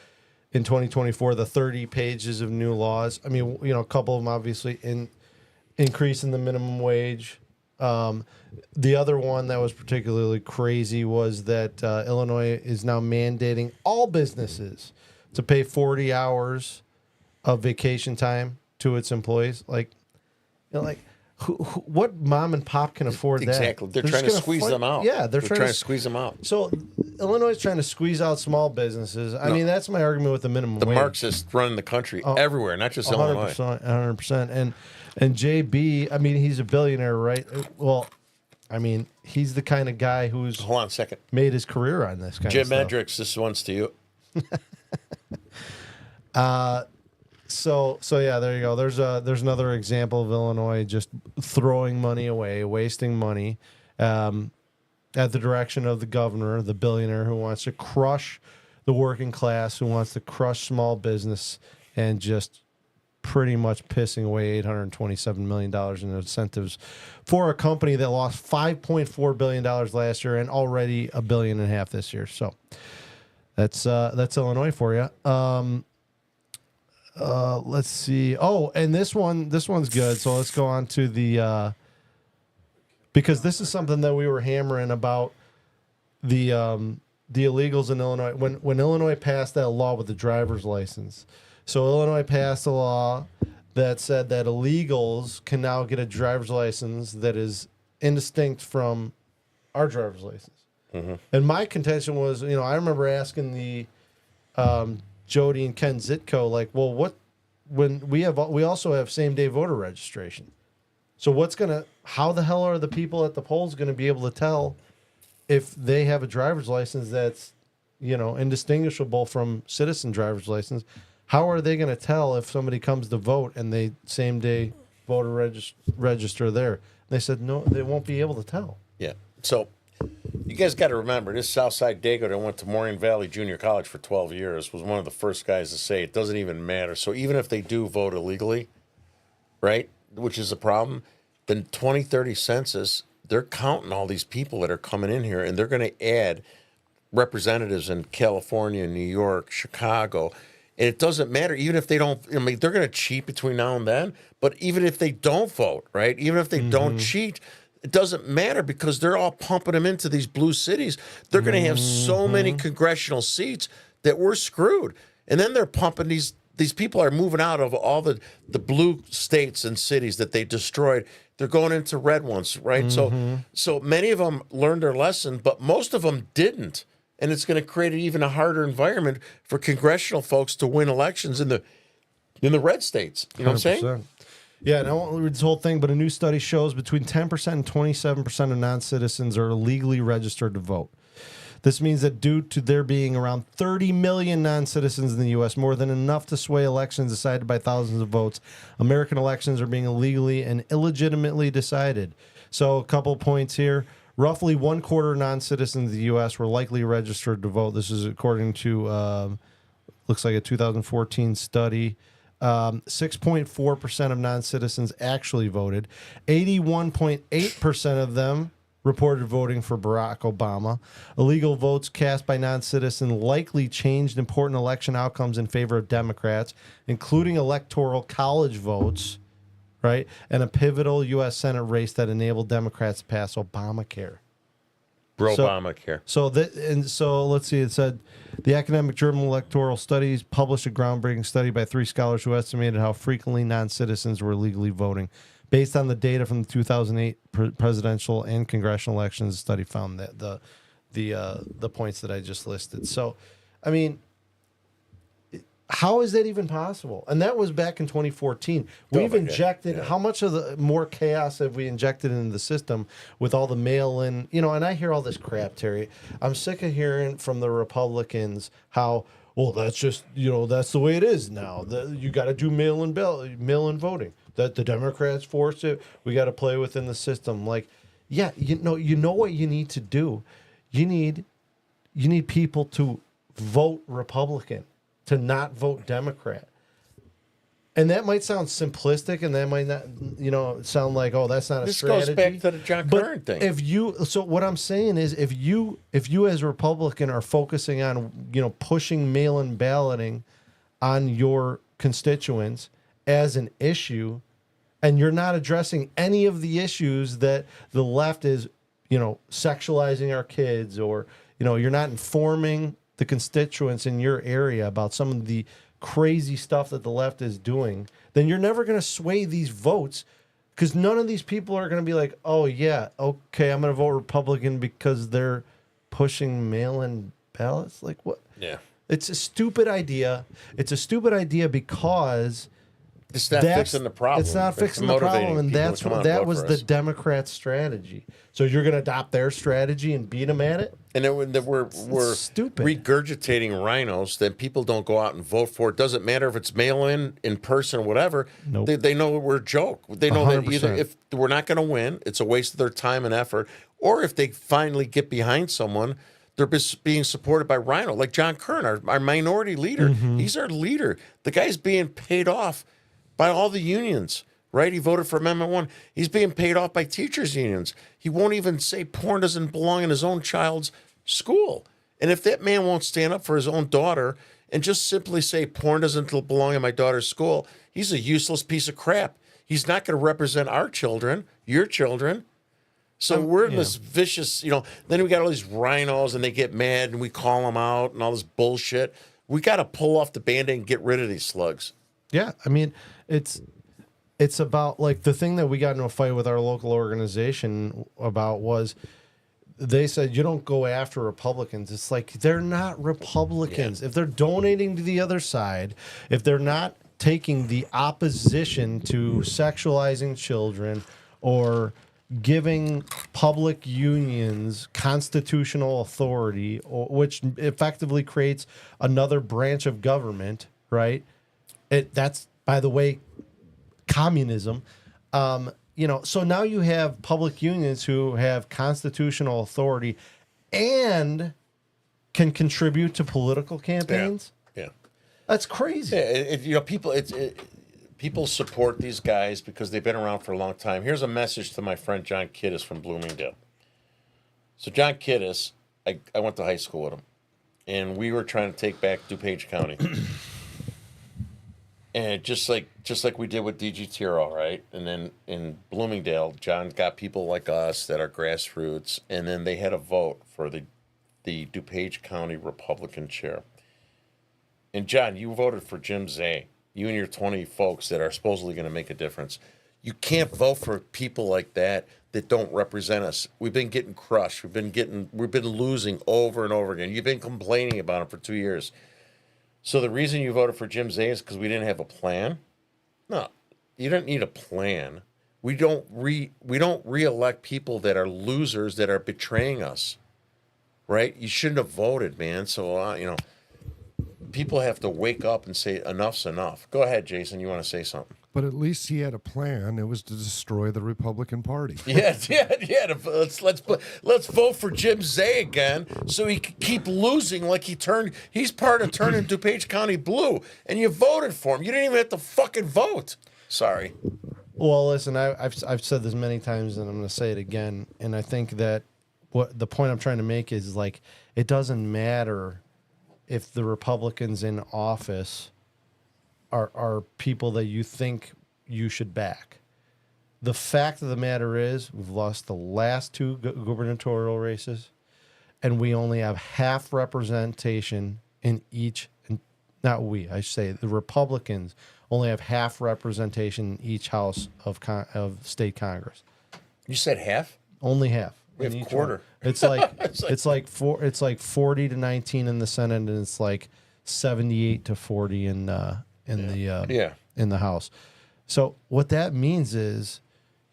in 2024, the 30 pages of new laws. I mean, a couple of them obviously increasing the minimum wage. The other one that was particularly crazy was that Illinois is now mandating all businesses to pay 40 hours of vacation time to its employees. What mom and pop can afford that? Exactly. They're trying to squeeze them out. Yeah, they're trying to squeeze them out. So Illinois is trying to squeeze out small businesses. I mean, that's my argument with the minimum wage. The Marxists running the country everywhere, not just Illinois. 100%. And JB, I mean, he's a billionaire, right? Well, I mean, he's the kind of guy who's hold on a second, made his career on this kind Jim of stuff. Hendricks, this one's to you. So yeah, there you go. There's another example of Illinois just throwing money away, wasting money, at the direction of the governor, the billionaire who wants to crush the working class, who wants to crush small business, and just pretty much pissing away $827 million in incentives for a company that lost $5.4 billion last year and already $1.5 billion this year. So that's Illinois for you. Let's see. Oh, and this one's good. So let's go on to the because this is something that we were hammering about the illegals in Illinois when Illinois passed that law with the driver's license. So Illinois passed a law that said that illegals can now get a driver's license that is indistinct from our driver's license. Mm-hmm. And my contention was, I remember asking the Jody and Ken Zitko, when we also have same day voter registration. So how the hell are the people at the polls going to be able to tell if they have a driver's license that's, indistinguishable from citizen driver's license? How are they going to tell if somebody comes to vote and they same day voter register there? They said, no, they won't be able to tell. Yeah. So you guys got to remember, this Southside Dago that went to Moraine Valley Junior College for 12 years was one of the first guys to say it doesn't even matter. So even if they do vote illegally, right, which is a problem, the 2030 census, they're counting all these people that are coming in here, and they're going to add representatives in California, New York, Chicago. And it doesn't matter, even if they don't, they're going to cheat between now and then. But even if they don't vote, right, even if they don't cheat, it doesn't matter because they're all pumping them into these blue cities. They're going to have so many congressional seats that we're screwed. And then they're pumping these people are moving out of all the blue states and cities that they destroyed. They're going into red ones, right? So many of them learned their lesson, but most of them didn't. And it's going to create even a harder environment for congressional folks to win elections in the red states. You know what I'm saying? Yeah, and I won't read this whole thing, but a new study shows between 10% and 27% of non-citizens are illegally registered to vote. This means that due to there being around 30 million non-citizens in the U.S., more than enough to sway elections decided by thousands of votes, American elections are being illegally and illegitimately decided. So a couple points here. Roughly 1/4 of non-citizens in the U.S. were likely registered to vote. This is according to, looks like a 2014 study. 6.4% of non-citizens actually voted. 81.8% of them reported voting for Barack Obama. Illegal votes cast by non-citizens likely changed important election outcomes in favor of Democrats, including electoral college votes, right? And a pivotal U.S. Senate race that enabled Democrats to pass Obamacare. Obamacare. So let's see. It said the academic journal Electoral Studies published a groundbreaking study by 3 scholars who estimated how frequently non-citizens were illegally voting. Based on the data from the 2008 presidential and congressional elections, the study found that the points that I just listed. So, I mean, how is that even possible? And that was back in 2014. We've injected how much of the more chaos have we injected into the system with all the mail-in? And I hear all this crap, Terry. I'm sick of hearing from the Republicans how, well, that's just that's the way it is now. You got to do mail-in voting. That the Democrats forced it. We got to play within the system. Like, yeah, you know what you need to do. You need people to vote Republican, to not vote Democrat. And that might sound simplistic, and that might not, sound like, oh, that's not a strategy. This goes back to the John Curran thing. So what I'm saying is, if you as a Republican are focusing on, pushing mail-in balloting on your constituents as an issue, and you're not addressing any of the issues that the left is, sexualizing our kids, or, you're not informing the constituents in your area about some of the crazy stuff that the left is doing, then you're never going to sway these votes, because none of these people are going to be like, oh, yeah, okay, I'm going to vote Republican because they're pushing mail-in ballots. Like, what? Yeah. It's a stupid idea. It's a stupid idea because it's not fixing the problem. It's not fixing the problem, and that was the Democrats' strategy. So you're going to adopt their strategy and beat them at it? And then we're stupid. Regurgitating rhinos that people don't go out and vote for. It doesn't matter if it's mail-in, in person, whatever. Nope. They know we're a joke. They know 100%. That either if we're not going to win, it's a waste of their time and effort, or if they finally get behind someone, they're being supported by rhino, like John Curran, our minority leader. He's our leader. The guy's being paid off by all the unions, right? He voted for Amendment 1. He's being paid off by teachers' unions. He won't even say porn doesn't belong in his own child's school. And if that man won't stand up for his own daughter and just simply say porn doesn't belong in my daughter's school, he's a useless piece of crap. He's not going to represent our children, your children. So we're in this vicious, then we got all these rhinos and they get mad and we call them out and all this bullshit. We got to pull off the Band-Aid and get rid of these slugs. Yeah, I mean, it's about, like, the thing that we got into a fight with our local organization about was they said you don't go after Republicans. It's like, they're not Republicans. Yeah. If they're donating to the other side, if they're not taking the opposition to sexualizing children or giving public unions constitutional authority, which effectively creates another branch of government, right? That's, by the way, communism. So now you have public unions who have constitutional authority and can contribute to political campaigns. Yeah. That's crazy. Yeah, people support these guys because they've been around for a long time. Here's a message to my friend John Kittis from Bloomingdale. So John Kittis, I went to high school with him, and we were trying to take back DuPage County. And just like we did with DGTRO, right? And then in Bloomingdale, John got people like us that are grassroots, and then they had a vote for the DuPage County Republican chair. And John, you voted for Jim Zay. You and your 20 folks that are supposedly going to make a difference. You can't vote for people like that don't represent us. We've been getting crushed. We've been losing over and over again. You've been complaining about them for 2 years. So the reason you voted for Jim Zay is because we didn't have a plan? No, you don't need a plan. We don't re-elect people that are losers that are betraying us, right? You shouldn't have voted, man. So people have to wake up and say enough's enough. Go ahead, Jason. You want to say something? But at least he had a plan. It was to destroy the Republican Party. Yeah. Let's vote for Jim Zay again, so he can keep losing. Like he's part of turning DuPage County blue, and you voted for him. You didn't even have to fucking vote. Sorry. Well, listen, I've said this many times, and I'm going to say it again. And I think that what the point I'm trying to make is like it doesn't matter if the Republicans in office are people that you think you should back. The fact of the matter is we've lost the last two gubernatorial races, and we only have half representation in each. Not we, I say the Republicans only have half representation in each house of state Congress. You said half? Only half. We have quarter. It's like it's like 40 to 19 in the Senate, and it's like 78 to 40 in the House. So what that means is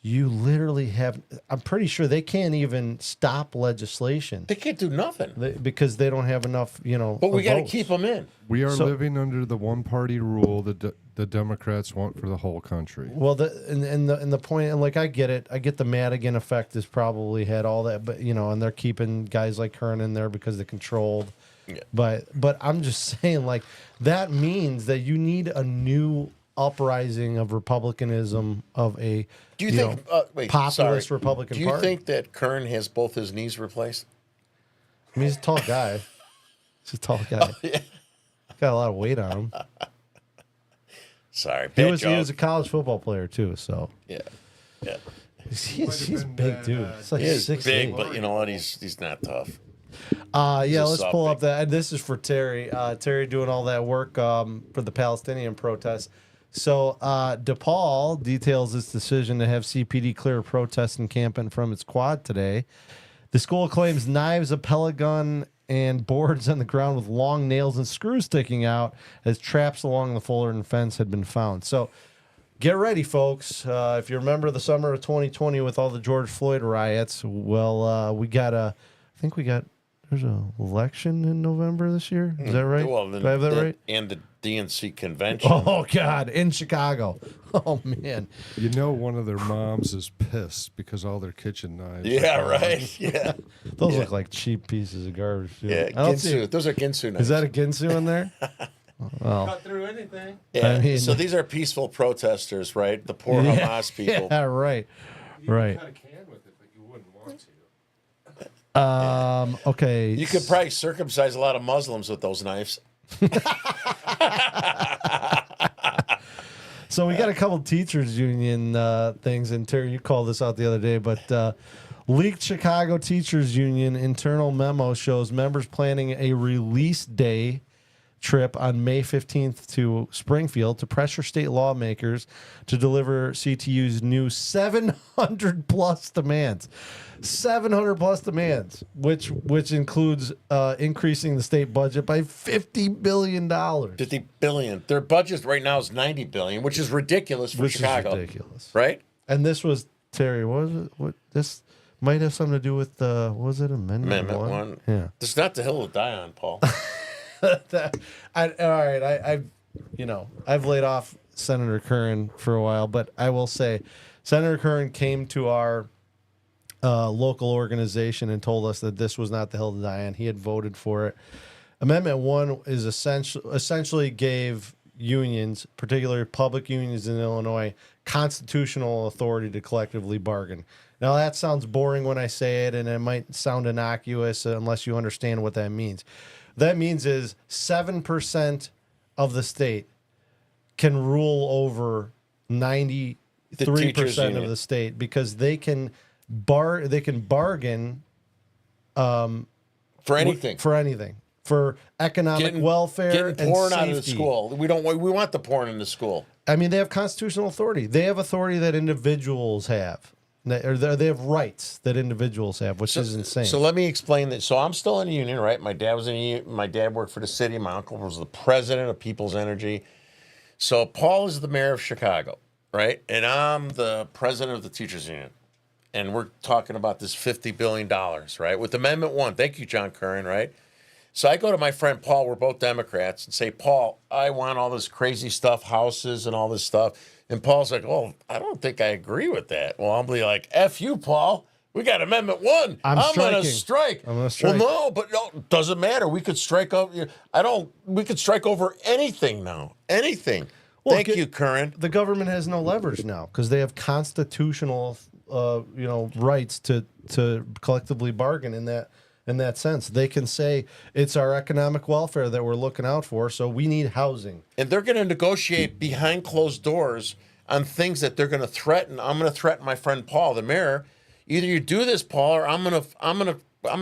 you literally have. I'm pretty sure they can't even stop legislation. They can't do nothing because they don't have enough. But we got to keep them in. We are living under the one-party rule that the Democrats want for the whole country. Well, the point, and like I get it. I get the Madigan effect has probably had all that, but and they're keeping guys like Kern in there because they're controlled. Yeah. But I'm just saying, like, that means that you need a new uprising of republicanism of a populist Republican Party. Do you think that Kern has both his knees replaced? I mean, he's a tall guy. He's a tall guy. Oh, yeah. Got a lot of weight on him. Sorry, he was a college football player too. So yeah. He's big dude. He's like 6'8". Big, but you know what? He's not tough. Let's pull up that. This is for Terry. Terry doing all that work for the Palestinian protests. So DePaul details its decision to have CPD clear protests encampment from its quad today. The school claims knives, a pellet gun, and boards on the ground with long nails and screws sticking out as traps along the Fullerton fence had been found. So get ready, folks. If you remember the summer of 2020 with all the George Floyd riots, there's an election in November this year. Is that right? Well, do I have that right? And the DNC convention. Oh, God, in Chicago. Oh, man. One of their moms is pissed because all their kitchen knives. Yeah, right. Yeah. Those look like cheap pieces of garbage. Too. Yeah, Ginsu. Those are Ginsu knives. Is that a Ginsu in there? Well, cut through anything. Yeah. So these are peaceful protesters, right? The poor Hamas people. Yeah, right. You can cut a can with it, but you wouldn't want to. Okay. You could probably circumcise a lot of Muslims with those knives. So we got a couple teachers union things, and Terry, you called this out the other day, but leaked Chicago Teachers Union internal memo shows members planning a release day trip on May 15th to Springfield to pressure state lawmakers to deliver CTU's new 700 plus demands. 700 plus demands, which includes increasing the state budget by $50 billion. $50 billion. Their budget right now is $90 billion, which is ridiculous for Chicago. Ridiculous. Right? And this was Terry, what was it? What this might have something to do with the was it Amendment 1? Yeah. This is not the hill to die on, Paul. All right, I've laid off Senator Curran for a while, but I will say Senator Curran came to our local organization and told us that this was not the hill to die on. He had voted for it. Amendment 1 is essentially gave unions, particularly public unions in Illinois, constitutional authority to collectively bargain. Now, that sounds boring when I say it, and it might sound innocuous unless you understand what that means. That means is 7% of the state can rule over 93% of the state because they can bargain for anything. For economic welfare and porn safety. out of the school. We want the porn in the school. I mean, they have constitutional authority. They have authority that individuals have. Or they have rights that individuals have, which is insane. So let me explain that. So I'm still in a union, right? My dad was in a union. My dad worked for the city. My uncle was the president of People's Energy. So Paul is the mayor of Chicago, right? And I'm the president of the teachers union. And we're talking about this $50 billion, right? With Amendment 1. Thank you, John Curran, right? So I go to my friend Paul, we're both Democrats, and say, Paul, I want all this crazy stuff, houses and all this stuff. And Paul's like, oh, I don't think I agree with that. Well, I'll be like, F you, Paul. We got Amendment 1. I'm going to strike. Well, no, but no, it doesn't matter. We could strike over. We could strike over anything now. Anything. Well, thank you, Curran. The government has no leverage now because they have constitutional, rights to collectively bargain in that sense. They can say it's our economic welfare that we're looking out for, so we need housing. And they're going to negotiate behind closed doors on things that they're going to threaten. I'm going to threaten my friend Paul, the mayor. Either you do this, Paul, or I'm going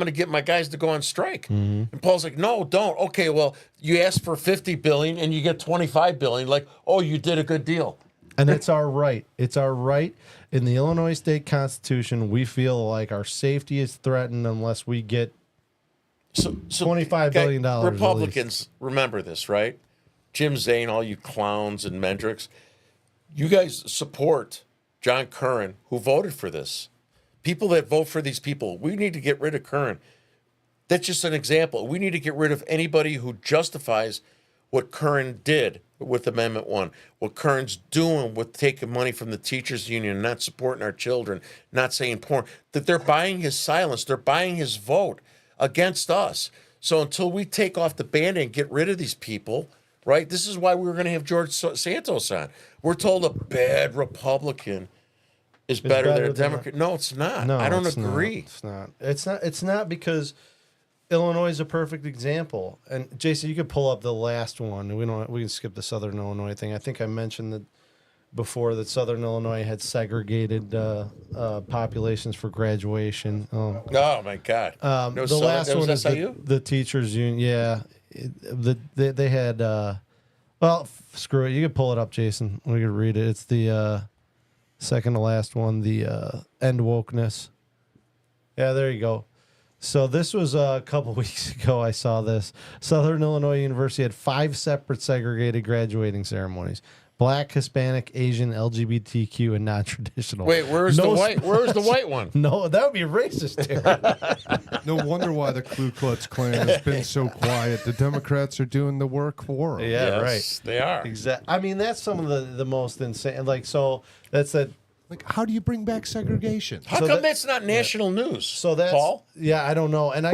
to get my guys to go on strike. Mm-hmm. And Paul's like, no, don't. Okay, well, you asked for $50 billion and you get $25 billion. Like, oh, you did a good deal. And it's our right. It's our right. In the Illinois State Constitution, we feel like our safety is threatened unless we get $25 billion. Republicans, remember this, right? Jim Zane, all you clowns and Mendricks, you guys support John Curran, who voted for this. People that vote for these people, we need to get rid of Curran. That's just an example. We need to get rid of anybody who justifies what Curran did with Amendment 1, what Curran's doing with taking money from the teachers union, not supporting our children, not saying porn, that they're buying his silence, they're buying his vote against us. So until we take off the Band-Aid and get rid of these people, right, this is why we were going to have George Santos on. We're told a bad Republican is better than a Democrat. No, it's not. No, I don't agree. It's not. It's not because Illinois is a perfect example. And Jason, you could pull up the last one. We can skip the Southern Illinois thing. I think I mentioned that before that Southern Illinois had segregated populations for graduation. Oh my God! The last one is the teachers union. Yeah, they had. Well, screw it. You can pull it up, Jason. We can read it. It's the second to last one. The end wokeness. Yeah, there you go. So this was a couple weeks ago. I saw this. Southern Illinois University had 5 separate segregated graduating ceremonies. Black, Hispanic, Asian, LGBTQ, and non-traditional. Wait, where's the white? Where's the white one? No, that would be racist, Terry. No wonder why the Ku Klux Klan has been so quiet. The Democrats are doing the work for them. Yeah, yes, right. They are. Exactly. I mean, that's some of the most insane. Like, so that's that. Like, how do you bring back segregation? How come that's not national news? So that's Paul? Yeah, I don't know, and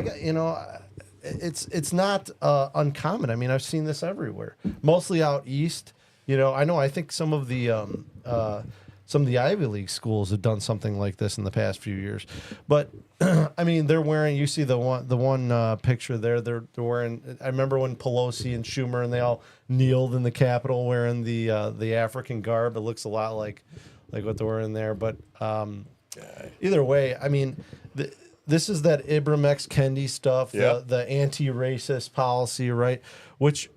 it's not uncommon. I mean, I've seen this everywhere, mostly out east. I think some of the Ivy League schools have done something like this in the past few years. But I mean, they're wearing. You see the one picture there. They're wearing. I remember when Pelosi and Schumer and they all kneeled in the Capitol wearing the African garb. It looks a lot like what they're wearing there. But either way, I mean, this is that Ibram X. Kendi stuff. Yep. The anti-racist policy, right? Which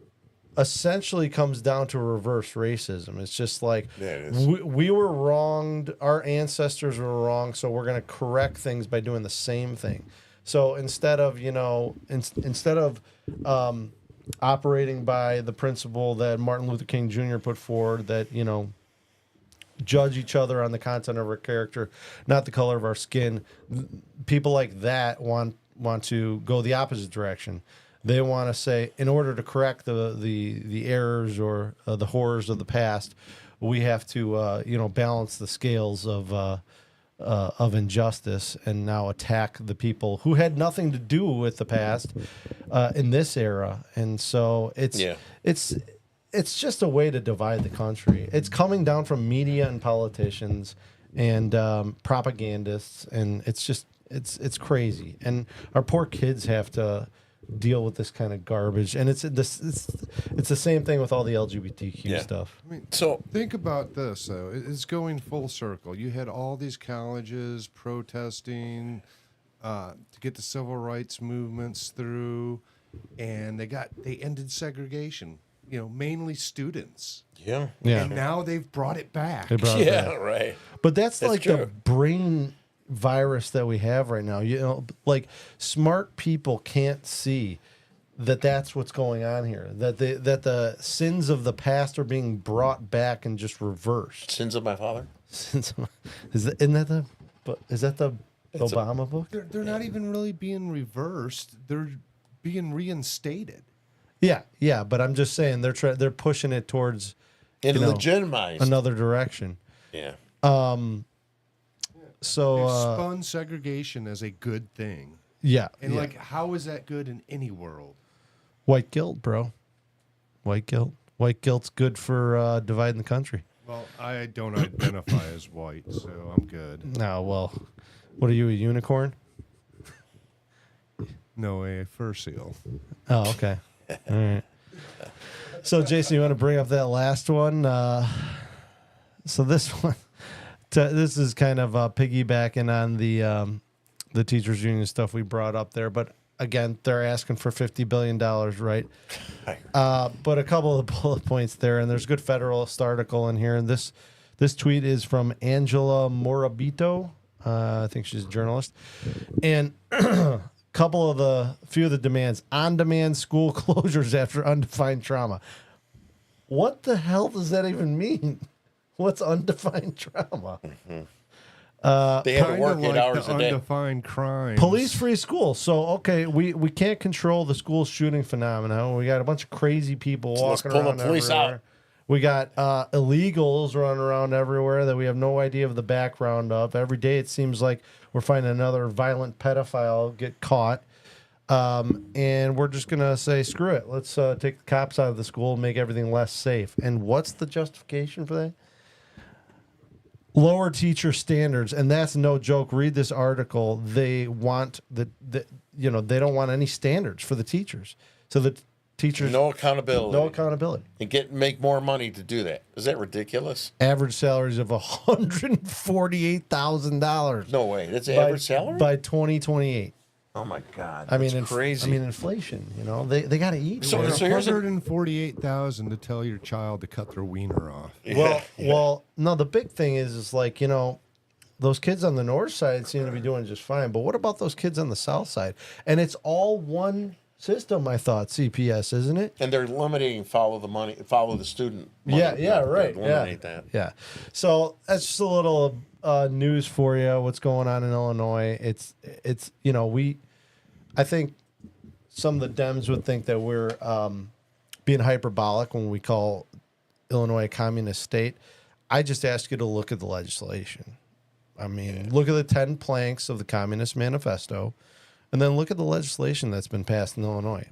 essentially comes down to reverse racism. It's just like we were wronged, our ancestors were wrong, so we're going to correct things by doing the same thing. So instead of operating by the principle that Martin Luther King Jr. put forward, that judge each other on the content of our character, not the color of our skin. People like that want to go the opposite direction. They want to say, in order to correct the errors or the horrors of the past, we have to balance the scales of injustice and now attack the people who had nothing to do with the past in this era. And so it's just a way to divide the country. It's coming down from media and politicians and propagandists, and it's crazy. And our poor kids have to deal with this kind of garbage, and it's the same thing with all the LGBTQ stuff. I mean, so think about this though. It's going full circle. You had all these colleges protesting to get the civil rights movements through, and they ended segregation. Mainly students. Yeah. And now they've brought it back. Right. But that's like true. The brain virus that we have right now. Like smart people can't see that that's what's going on here. That the sins of the past are being brought back and just reversed. Sins of my father. Is that the Obama book? They're not even really being reversed. They're being reinstated. Yeah, but I'm just saying they're pushing it towards legitimized another direction. Yeah. So they've spun segregation as a good thing. Yeah. And how is that good in any world? White guilt, bro. White guilt. White guilt's good for dividing the country. Well, I don't identify as white, so I'm good. No, well, what are you, a unicorn? No, a fur seal. Oh, okay. All right. So, Jason, you want to bring up that last one? So this one, this is kind of piggybacking on the teachers union stuff we brought up there. But again, they're asking for $50 billion, right? But a couple of bullet points there, and there's a good Federalist article in here. And this tweet is from Angela Morabito. I think she's a journalist. And few of the demands: on-demand school closures after undefined trauma. What the hell does that even mean? What's undefined trauma? Mm-hmm. They have to work 8 hours a day. Undefined crime. Police-free school. So, okay, we can't control the school shooting phenomenon. We got a bunch of crazy people walking around Let's pull the police everywhere. out. We got illegals running around everywhere that we have no idea of the background of. Every day it seems like we're finding another violent pedophile get caught. And we're just going to say, screw it. Let's take the cops out of the school and make everything less safe. And what's the justification for that? Lower teacher standards. And that's no joke. Read this article. They want they don't want any standards for the teachers. So the teachers, no accountability. And make more money to do that. Is that ridiculous? Average salaries of $148,000. No way. That's average salary? By 2028. Oh my God! That's crazy. I mean, inflation. They got to eat. So here's $148,000 to tell your child to cut their wiener off. Well, no. The big thing is those kids on the north side seem to be doing just fine. But what about those kids on the south side? And it's all one system. I thought CPS, isn't it? And they're limiting follow the student. Money. Yeah, right. Eliminate that. Yeah. So that's just a little news for you. What's going on in Illinois? It's I think some of the Dems would think that we're being hyperbolic when we call Illinois a communist state. I just ask you to look at the legislation. I mean, look at the 10 planks of the Communist Manifesto, and then look at the legislation that's been passed in Illinois.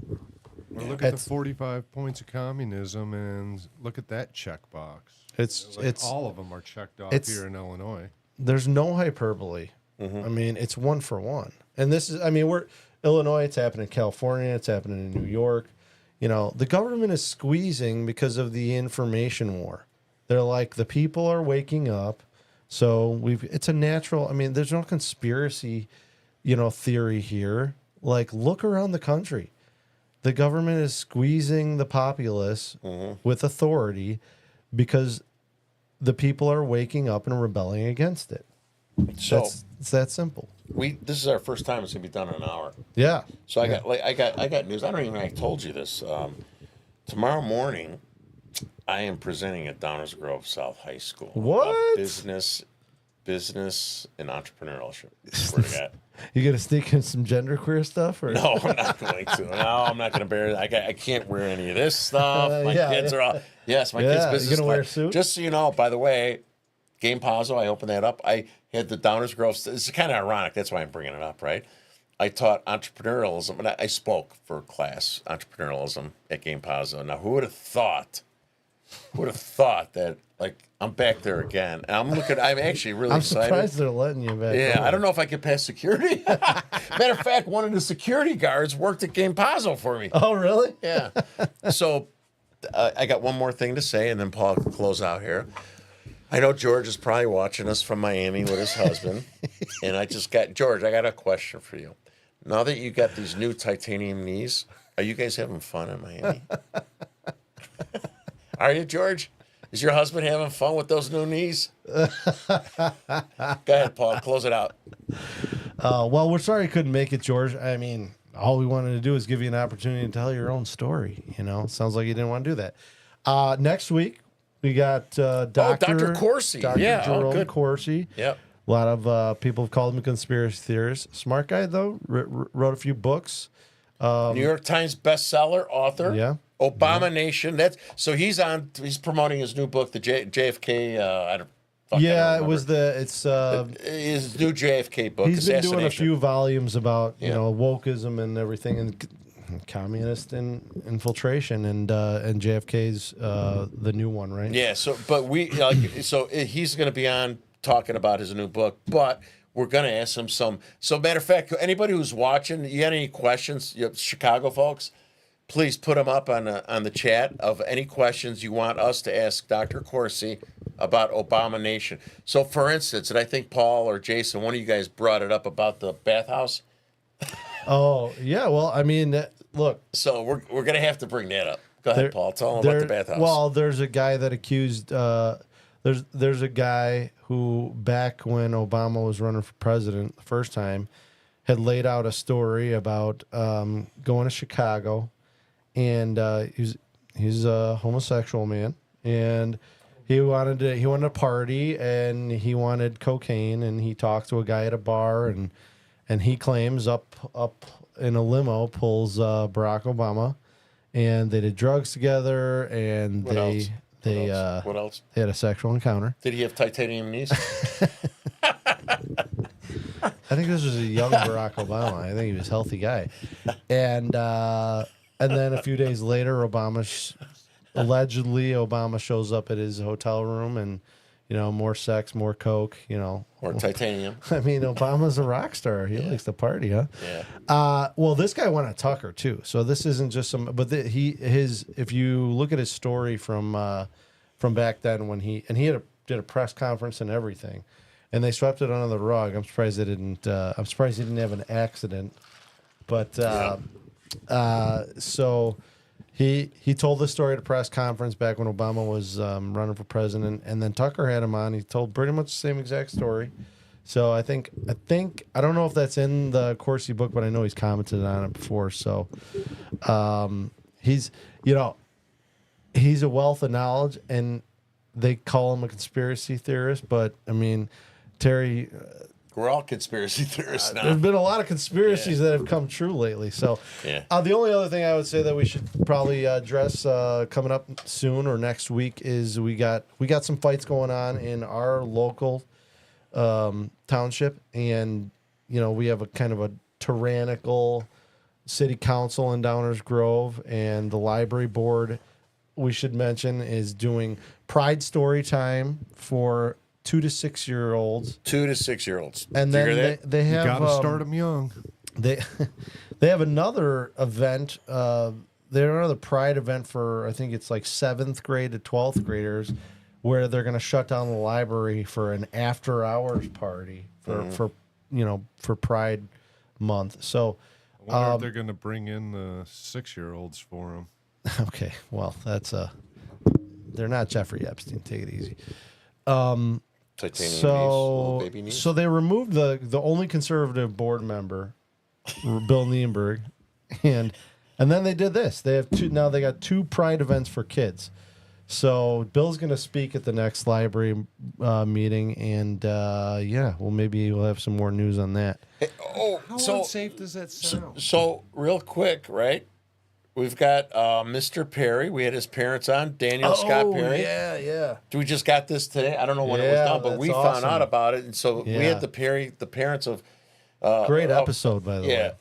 Well, look at the 45 points of communism and look at that checkbox. It's all of them are checked off here in Illinois. There's no hyperbole. Mm-hmm. I mean, it's one for one. And this is, we're Illinois, it's happening in California, it's happening in New York. The government is squeezing because of the information war. They're like, the people are waking up. So it's a natural, there's no conspiracy, theory here. Like, look around the country. The government is squeezing the populace with authority because the people are waking up and rebelling against it. So it's that simple. This is our first time it's gonna be done in an hour. Yeah. So I got news. I don't even know if I told you this. Tomorrow morning, I am presenting at Downers Grove South High School. What? Business and entrepreneurship. Swear to God. You gonna sneak in some genderqueer stuff? Or? No, I'm not going to. No, I'm not going to bear it. I can't wear any of this stuff. My kids are all. Yes, my kids' business. You gonna wear a suit? Just so you know, by the way, Game Pazzo, I opened that up. I had the Downers Grove. It's kind of ironic. That's why I'm bringing it up, right? I taught entrepreneurialism, and I spoke for class entrepreneurialism at Game Pazzo. Now, who would have thought? Who would have thought that? Like, I'm back there again, and I'm actually really excited. I'm surprised they're letting you back. Yeah, I don't know if I could pass security. Matter of fact, one of the security guards worked at Game Pazzo for me. Oh, really? Yeah. So I got one more thing to say, and then Paul can close out here. I know George is probably watching us from Miami with his husband, and George, I got a question for you. Now that you got these new titanium knees, are you guys having fun in Miami? Are you, George? Is your husband having fun with those new knees? Go ahead, Paul. Close it out. Well, we're sorry you couldn't make it, George. I mean, all we wanted to do is give you an opportunity to tell your own story. You know, sounds like you didn't want to do that. Next week, we got Dr. Corsi. Dr. Jerome Corsi. Yep. A lot of people have called him a conspiracy theorist. Smart guy, though. Wrote a few books. New York Times bestseller, author. Yeah. Obama Nation. He's promoting his new book, the JFK. His new JFK book. He's been doing a few volumes about wokeism and everything, and communist infiltration, and JFK's the new one, right? Yeah. So he's going to be on talking about his new book, but we're going to ask him some. So matter of fact, anybody who's watching, you got any questions, Chicago folks? Please put them up on the chat of any questions you want us to ask Dr. Corsi about Obama Nation. So, for instance, and I think Paul or Jason, one of you guys brought it up about the bathhouse. Oh, yeah. Well, I mean, look. So we're going to have to bring that up. Go ahead, Paul. Tell them about the bathhouse. Well, there's a guy that accused. There's a guy who, back when Obama was running for president the first time, had laid out a story about going to Chicago. And he's a homosexual man, and he wanted to party, and he wanted cocaine, and he talked to a guy at a bar, and he claims up in a limo pulls Barack Obama, and they did drugs together, and What else? They had a sexual encounter. Did he have titanium knees? I think this was a young Barack Obama. I think he was a healthy guy, and then a few days later, allegedly Obama shows up at his hotel room, and more sex, more coke, Or titanium. I mean, Obama's a rock star. He likes to party, huh? Yeah. Well, this guy went on Tucker too, so this isn't just some. But if you look at his story from back then when he did a press conference and everything, and they swept it under the rug. I'm surprised they didn't. I'm surprised he didn't have an accident, but. So he told this story at a press conference back when Obama was running for president, and then Tucker had him on. He told pretty much the same exact story. So I think I don't know if that's in the Corsi book, but I know he's commented on it before. So he's a wealth of knowledge, and they call him a conspiracy theorist. But I mean, Terry. We're all conspiracy theorists now. There's been a lot of conspiracies that have come true lately. So, the only other thing I would say that we should probably address coming up soon or next week is we got some fights going on in our local township, and we have a kind of a tyrannical city council in Downers Grove, and the library board, we should mention, is doing Pride Story Time for 2 to 6 year olds. 2 to 6 year olds. And then they have. You got to start them young. They have another event. They have another Pride event for, I think it's like 7th grade to 12th graders, where they're going to shut down the library for an after hours party for Pride Month. So I wonder if they're going to bring in the 6-year-olds for them. Okay, well they're not Jeffrey Epstein. Take it easy. So they removed the only conservative board member, Bill Nienberg, and then they did this. They have they got 2 Pride events for kids. So Bill's going to speak at the next library meeting, and maybe we'll have some more news on that. How unsafe does that sound? So real quick, right? We've got Mr. Perry. We had his parents on, Daniel Scott Perry. Yeah. We just got this today. I don't know when it was done, but we found out about it, and so we had the parents of. Great episode, by the way. Yeah,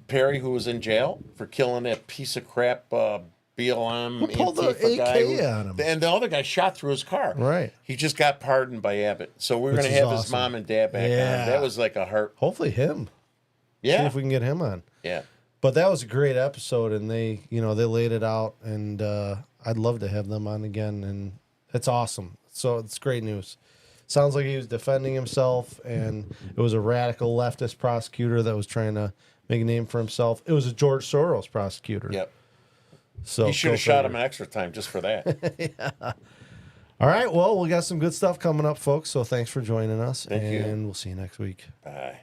Perry, who was in jail for killing that piece of crap BLM Who pulled the Antifa guy, AK on him? and the other guy shot through his car. Right. He just got pardoned by Abbott, so we're going to have his mom and dad back on. That was like a heart. Hopefully him. Yeah. See if we can get him on. Yeah. But that was a great episode, and they laid it out, and I'd love to have them on again, and it's awesome. So it's great news. Sounds like he was defending himself, and it was a radical leftist prosecutor that was trying to make a name for himself. It was a George Soros prosecutor. Yep. So he should have shot him an extra time just for that. Yeah. All right. Well, we got some good stuff coming up, folks. So thanks for joining us, Thank you. and we'll see you next week. Bye.